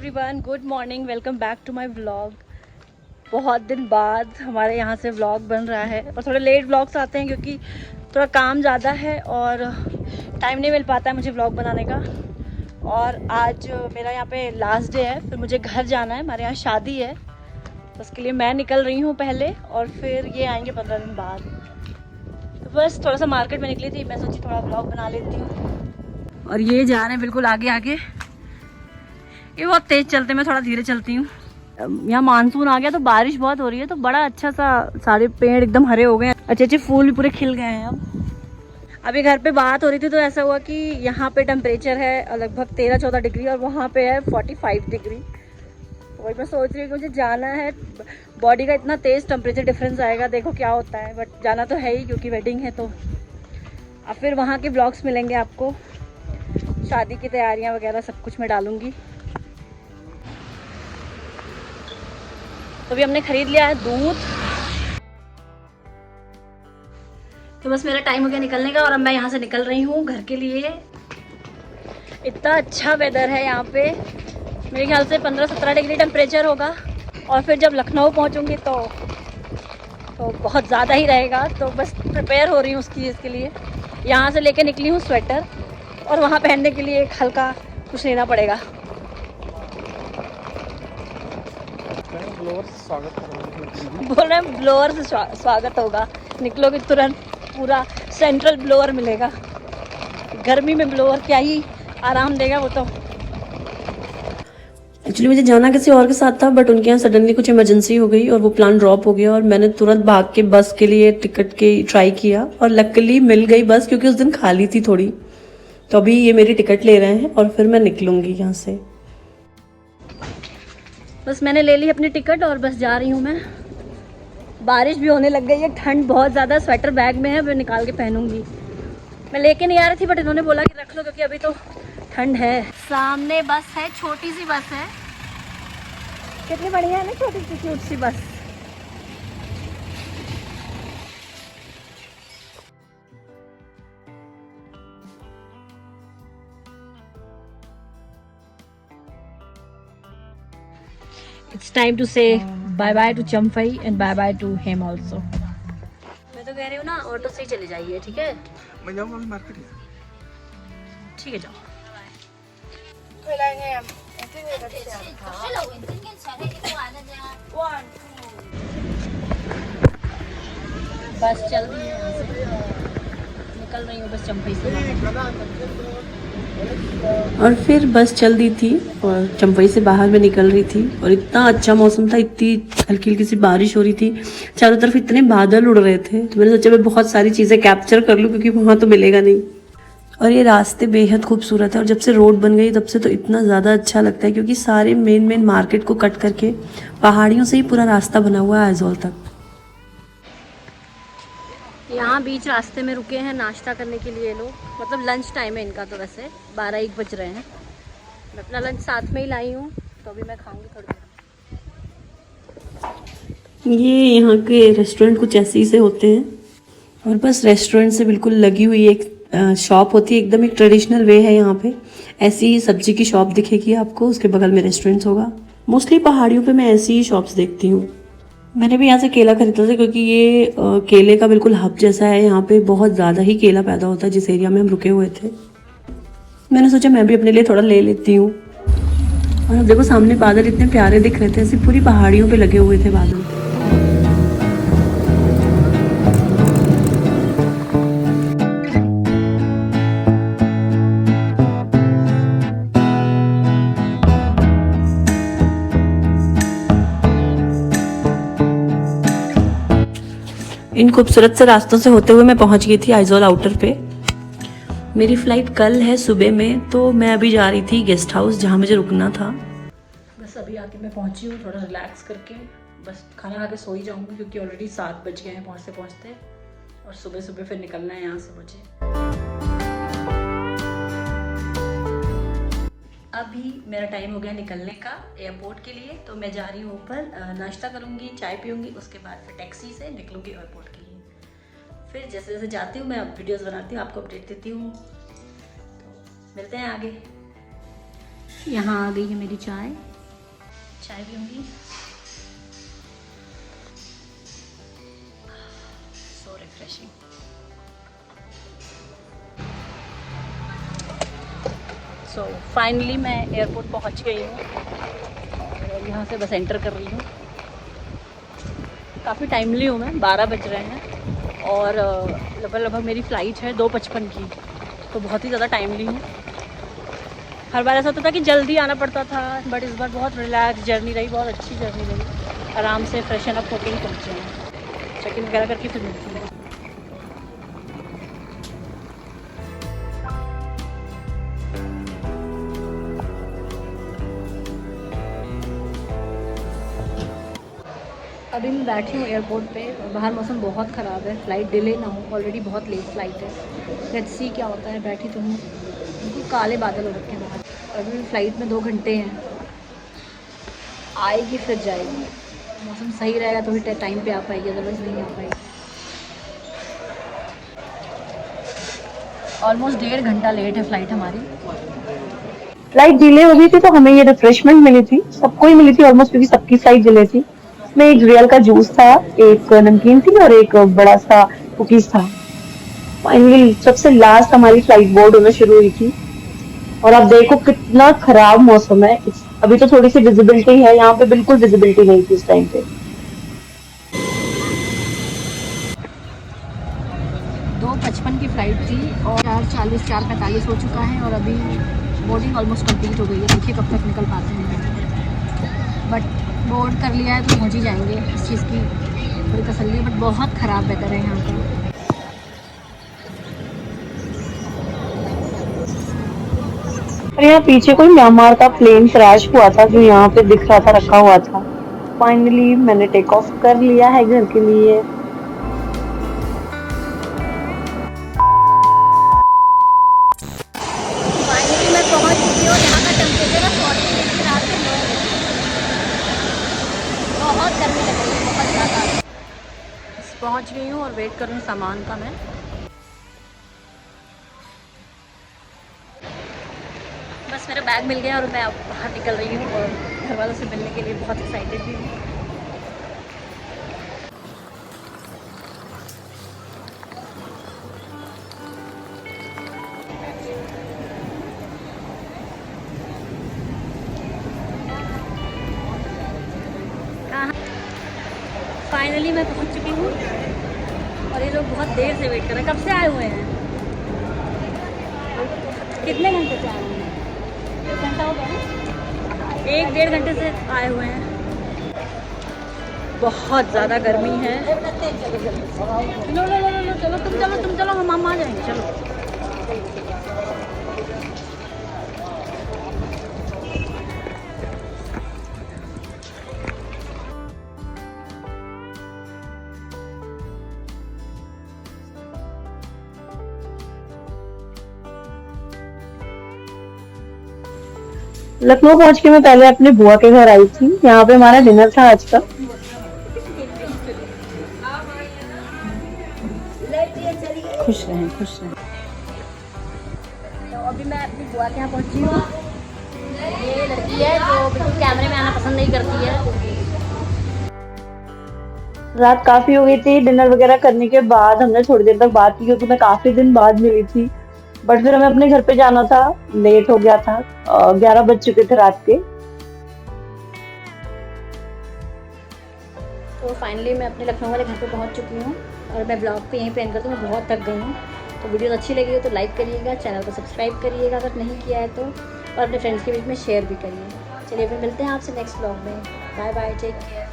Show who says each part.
Speaker 1: Everyone, good morning, welcome back to my vlog. बहुत दिन बाद हमारे यहाँ से व्लॉग बन रहा है और थोड़े लेट व्लॉग्स आते हैं क्योंकि थोड़ा काम ज़्यादा है और टाइम नहीं मिल पाता है मुझे व्लॉग बनाने का। और आज मेरा यहाँ पे लास्ट डे है, फिर मुझे घर जाना है, हमारे यहाँ शादी है, उसके लिए मैं निकल रही हूँ पहले और फिर ये आएंगे 15 दिन बाद। तो बस थोड़ा सा मार्केट में निकली थी, मैं सोची थोड़ा व्लॉग बना लेती हूँ। और ये जा रहे हैं बिल्कुल आगे आगे, ये बहुत तेज चलते, मैं थोड़ा धीरे चलती हूँ। यहाँ मानसून आ गया तो बारिश बहुत हो रही है, तो बड़ा अच्छा सा सारे पेड़ एकदम हरे हो गए हैं, अच्छे अच्छे फूल भी पूरे खिल गए हैं। अब अभी घर पे बात हो रही थी तो ऐसा हुआ कि यहाँ पे टेम्परेचर है लगभग 13-14 डिग्री और वहाँ पे है 45 डिग्री। वही मैं सोच रही हूँ कि मुझे जाना है, बॉडी का इतना तेज टेम्परेचर डिफरेंस आएगा, देखो क्या होता है, बट जाना तो है ही क्योंकि वेडिंग है। तो अब फिर वहाँ के ब्लॉग्स मिलेंगे आपको, शादी की तैयारियाँ वगैरह सब कुछ मैं डालूँगी। तो अभी हमने खरीद लिया है दूध, तो बस मेरा टाइम हो गया निकलने का और अब मैं यहाँ से निकल रही हूँ घर के लिए। इतना अच्छा वेदर है यहाँ पे, मेरे ख्याल से 15-17 डिग्री टेम्परेचर होगा और फिर जब लखनऊ पहुँचूँगी तो बहुत ज़्यादा ही रहेगा। तो बस प्रिपेयर हो रही हूँ उसकी चीज़ के लिए। यहाँ से लेके निकली हूँ स्वेटर और वहाँ पहनने के लिए एक हल्का कुछ लेना पड़ेगा। बोल रहे हैं ब्लोअर से स्वागत होगा, निकलोगे तुरंत पूरा सेंट्रल ब्लोअर मिलेगा। गर्मी में ब्लोअर क्या ही आराम देगा वो तो।
Speaker 2: एक्चुअली मुझे जाना किसी और के साथ था, बट उनके यहाँ सडनली कुछ इमरजेंसी हो गई और वो प्लान ड्रॉप हो गया और मैंने तुरंत भाग के बस के लिए टिकट के ट्राई किया और लकीली मिल गई बस, क्योंकि उस दिन खाली थी थोड़ी। तो अभी ये मेरी टिकट ले रहे हैं और फिर मैं निकलूंगी यहाँ से।
Speaker 1: बस मैंने ले ली अपनी टिकट और बस जा रही हूँ मैं। बारिश भी होने लग गई है, ठंड बहुत ज़्यादा, स्वेटर बैग में है, मैं निकाल के पहनूंगी। मैं लेके नहीं आ रही थी बट इन्होंने बोला कि रख लो क्योंकि अभी तो ठंड है। सामने बस है, छोटी सी बस है, कितनी बढ़िया है ना, छोटी सी क्यूट सी बस। It's time to say bye bye to Champai and bye bye to him also. मैं तो कह रही हूँ ना, ऑटो से ही चले जाइए, ठीक है?
Speaker 3: मैं जाऊँगा अभी मार्केट।
Speaker 1: ठीक है, जाओ। बस चल रही है यहाँ से, निकल रही हूँ बस चंपई से।
Speaker 2: और फिर बस चल दी थी और चंपई से बाहर में निकल रही थी और इतना अच्छा मौसम था, इतनी हल्की हल्की सी बारिश हो रही थी, चारों तरफ इतने बादल उड़ रहे थे। तो मैंने सोचा मैं बहुत सारी चीज़ें कैप्चर कर लूँ क्योंकि वहाँ तो मिलेगा नहीं। और ये रास्ते बेहद खूबसूरत है और जब से रोड बन गई तब से तो इतना ज़्यादा अच्छा लगता है क्योंकि सारे मेन मार्केट को कट करके पहाड़ियों से ही पूरा रास्ता बना हुआ है आइजोल तक।
Speaker 1: यहाँ बीच रास्ते में रुके हैं नाश्ता करने के लिए लोग, मतलब लंच टाइम है इनका। तो वैसे 12-1 बज रहे हैं, मैं अपना लंच साथ में ही लाई हूँ, तो अभी मैं खाऊंगी थोड़ी देर।
Speaker 2: ये यहाँ के रेस्टोरेंट कुछ ऐसे ही से होते हैं और बस रेस्टोरेंट से बिल्कुल लगी हुई एक शॉप होती है, एकदम एक ट्रेडिशनल वे है यहाँ पे। ऐसी ही सब्जी की शॉप दिखेगी आपको, उसके बगल में रेस्टोरेंट्स होगा। मोस्टली पहाड़ियों पे मैं ऐसी ही शॉप्स देखती हूँ। मैंने भी यहाँ से केला खरीदा था क्योंकि ये केले का बिल्कुल हब जैसा है, यहाँ पे बहुत ज़्यादा ही केला पैदा होता है जिस एरिया में हम रुके हुए थे। मैंने सोचा मैं भी अपने लिए थोड़ा ले लेती हूँ। और अब देखो सामने बादल इतने प्यारे दिख रहे थे, ऐसे पूरी पहाड़ियों पे लगे हुए थे बादल। इन खूबसूरत से रास्तों से होते हुए मैं पहुंच गई थी आइजोल आउटर पे। मेरी फ़्लाइट कल है सुबह में, तो मैं अभी जा रही थी गेस्ट हाउस जहां मुझे रुकना था।
Speaker 1: बस अभी आके मैं पहुंची हूँ, थोड़ा रिलैक्स करके बस खाना खा के सो ही जाऊँगी क्योंकि ऑलरेडी 7 बज गए हैं पहुँचते पहुँचते, और सुबह सुबह फिर निकलना है यहाँ से मुझे। अभी मेरा टाइम हो गया निकलने का एयरपोर्ट के लिए, तो मैं जा रही हूँ ऊपर, नाश्ता करूँगी, चाय पीऊँगी, उसके बाद फिर टैक्सी से निकलूँगी एयरपोर्ट के लिए। फिर जैसे जैसे जाती हूँ मैं वीडियोस बनाती हूँ, आपको अपडेट देती हूँ। तो मिलते हैं आगे। यहाँ आ गई है मेरी चाय, चाय पीऊँगी। So refreshing. सो फाइनली मैं एयरपोर्ट पहुंच गई हूँ और यहाँ से बस एंटर कर रही हूँ। काफ़ी टाइमली हूँ मैं, 12 बज रहे हैं और लगभग मेरी फ़्लाइट है 2:55 की, तो बहुत ही ज़्यादा टाइमली हूँ। हर बार ऐसा होता था कि जल्दी आना पड़ता था, बट इस बार बहुत रिलैक्स जर्नी रही, बहुत अच्छी जर्नी रही। आराम से फ्रेशन अप होकर ही पहुँचे हैं। चेक इन वगैरह करके फिर मिलती हूँ। अभी मैं बैठी हूँ एयरपोर्ट पे और बाहर मौसम बहुत ख़राब है, फ़्लाइट डिले ना हो, ऑलरेडी बहुत लेट फ़्लाइट है। लेट्स सी क्या होता है। बैठी तो हूँ, बिल्कुल काले बादल हो रखे हैं बाहर। अभी भी फ़्लाइट में 2 घंटे हैं, आएगी फिर जाएगी। मौसम सही रहेगा तो भी टाइम पे आ पाएगी, अदरवाइज़ नहीं आ पाएगी। ऑलमोस्ट 1.5 घंटा लेट है फ़्लाइट हमारी।
Speaker 2: फ्लाइट डिले हो गई थी तो हमें ये रिफ्रेशमेंट मिली थी, सबको ही मिली थी ऑलमोस्ट, क्योंकि सबकी फ्लाइट डिले थी। इसमें एक रियल का जूस था, एक नमकीन थी और एक बड़ा सा कुकीज था। फाइनली सबसे लास्ट हमारी फ्लाइट बोर्ड होना शुरू हुई थी और आप देखो कितना खराब मौसम है। अभी तो थोड़ी सी विजिबिलिटी है, यहाँ पे बिल्कुल विजिबिलिटी नहीं थी इस टाइम पे।
Speaker 1: 2:55 की फ़्लाइट थी और 4:40 4:45 हो चुका है और अभी बोर्डिंग ऑलमोस्ट कंप्लीट हो गई है। देखिए कब तक निकल पाते हैं, बट बोर्ड कर लिया है तो पहुँच ही जाएंगे। इस चीज़ की बड़ी तसल्ली है, बट बहुत ख़राब वेदर है यहाँ का।
Speaker 2: और यहाँ पीछे कोई म्यांमार का प्लेन क्रैश हुआ था जो यहाँ पे दिख रहा था, रखा हुआ था। फाइनली मैंने टेक ऑफ कर लिया है घर के लिए।
Speaker 1: फाइनली मैं पहुँच चुकी हूँ। यहाँ का टेम्परेचर है 40 डिग्री रात के 9 बजे। बहुत गर्मी लग रही है, बहुत ज़्यादा। पहुँच गई हूँ और वेट कर रही हूँ सामान का मैं। बस मेरा बैग मिल गया और मैं अब बाहर निकल रही हूँ और घर वालों से मिलने के लिए बहुत एक्साइटेड भी हूँ। फाइनली मैं पहुँच चुकी हूँ और ये लोग बहुत देर से वेट कर रहे हैं। कब से आए हुए हैं? कितने घंटे से आए हुए हैं? 1 घंटा हो गया ना? 1-1.5 घंटे से आए हुए हैं। बहुत ज़्यादा गर्मी है। लो लो लो लो, चलो तुम चलो हम आ जाएंगे, चलो।
Speaker 2: लखनऊ पहुंच के मैं पहले अपने बुआ के घर आई थी। यहाँ पे हमारा डिनर था आज का।
Speaker 1: खुश रहें, खुश रहें। तो अभी मैं अपनी बुआ के यहाँ पहुँची हूँ। ये लड़की है जो बिल्कुल कैमरे में आना पसंद नहीं करती है।
Speaker 2: रात काफी हो गई थी। डिनर वगैरह करने के बाद हमने थोड़ी देर तक बात की, क्योंकि मैं काफी दिन बाद मिली थी। बट फिर हमें अपने घर पे जाना था, लेट हो गया था, 11 बज चुके थे रात के।
Speaker 1: तो फाइनली मैं अपने लखनऊ वाले घर पे पहुंच चुकी हूँ और मैं ब्लॉग को यहीं पे एंड करती हूँ। मैं बहुत थक गई हूँ। तो वीडियो अच्छी लगी हो तो लाइक करिएगा, चैनल को सब्सक्राइब करिएगा अगर नहीं किया है तो, और अपने फ्रेंड्स के बीच में शेयर भी करिए। चलिए फिर मिलते हैं आपसे नेक्स्ट ब्लॉग में। Bye bye, take care.